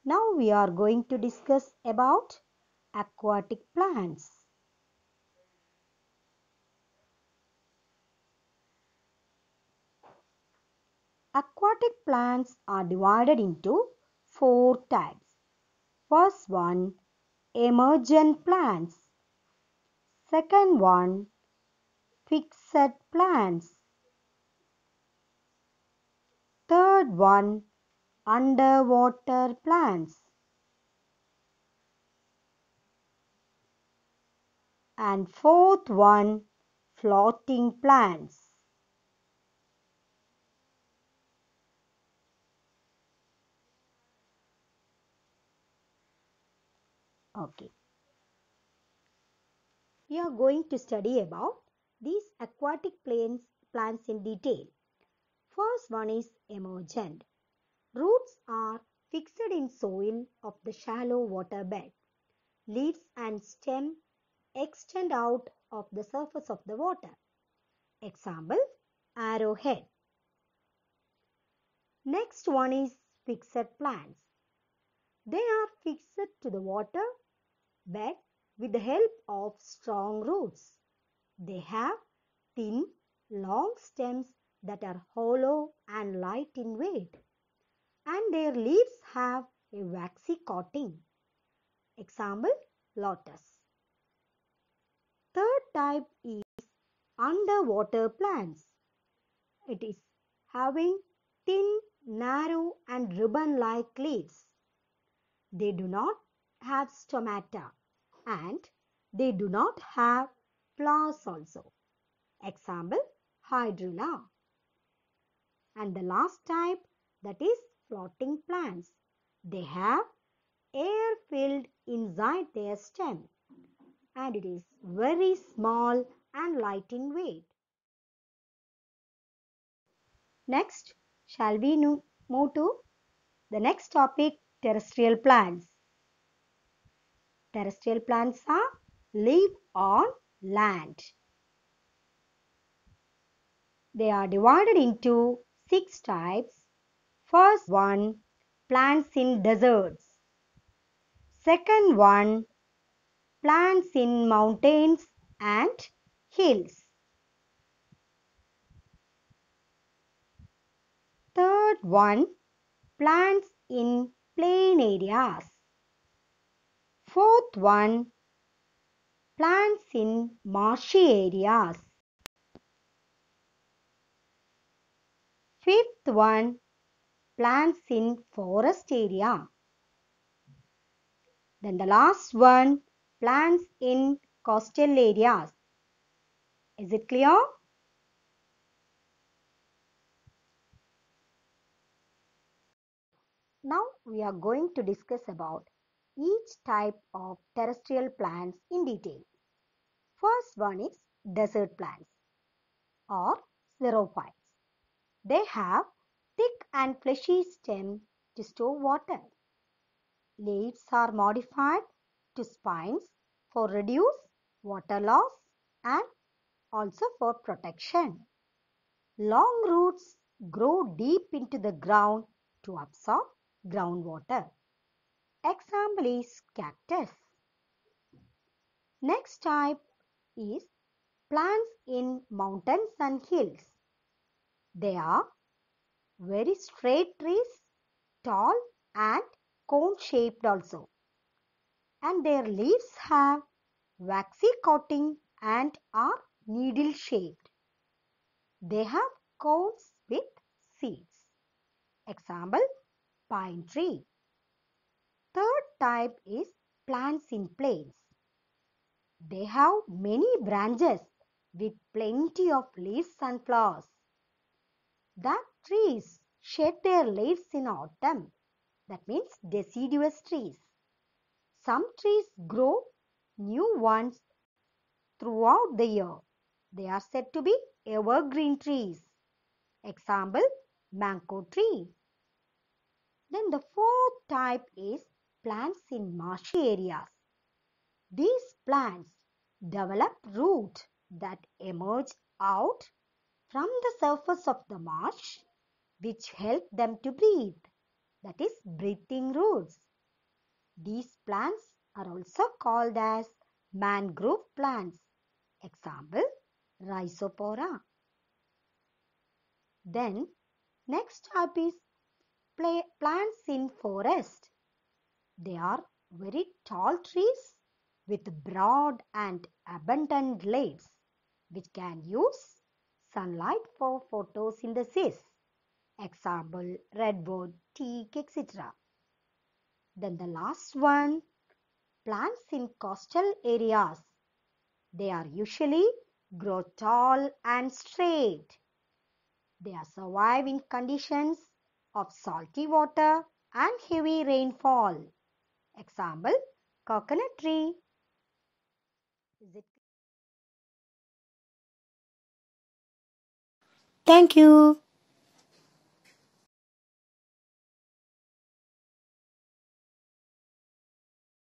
Now we are going to discuss about aquatic plants. Aquatic plants are divided into four types. First one, emergent plants. Second one, fixed plants. Third one, underwater plants. And fourth one, floating plants. Okay. We are going to study about these aquatic plants in detail. First one is emergent. Roots are fixed in soil of the shallow water bed. Leaves and stem extend out of the surface of the water. Example, arrowhead. Next one is fixed plants. They are fixed to the water bed with the help of strong roots. They have thin, long stems that are hollow and light in weight, and their leaves have a waxy coating. Example, lotus. Third type is underwater plants. It is having thin, narrow and ribbon-like leaves. They do not have stomata and they do not have flowers also. Example, hydrilla. And the last type, that is floating plants. They have air filled inside their stem and it is very small and light in weight. Next, shall we move to the next topic, terrestrial plants. Terrestrial plants live on land. They are divided into 6 types. First one, plants in deserts. Second one, plants in mountains and hills. Third one, plants in plain areas. Fourth one, plants in marshy areas. Fifth one, plants in forest area. Then the last one, plants in coastal areas. Is it clear? Now we are going to discuss about each type of terrestrial plants in detail. First one is desert plants or xerophytes. They have thick and fleshy stem to store water. Leaves are modified to spines for reduce water loss and also for protection. Long roots grow deep into the ground to absorb groundwater. Example is cactus. Next type is plants in mountains and hills. They are very straight trees, tall and cone shaped also. And their leaves have waxy coating and are needle shaped. They have cones with seeds. Example, pine tree. Third type is plants in plains. They have many branches with plenty of leaves and flowers. The trees shed their leaves in autumn. That means deciduous trees. Some trees grow new ones throughout the year. They are said to be evergreen trees. Example, mango tree. Then the fourth type is plants in marshy areas. These plants develop roots that emerge out from the surface of the marsh which help them to breathe. That is breathing roots. These plants are also called as mangrove plants. Example, Rhizopora. Then, next type is plants in forest. They are very tall trees with broad and abundant leaves which can use sunlight for photosynthesis. Example, redwood, teak, etc. Then the last one, plants in coastal areas. They are usually grow tall and straight. They are survive in conditions of salty water and heavy rainfall. Example, coconut tree. Is it? Thank you.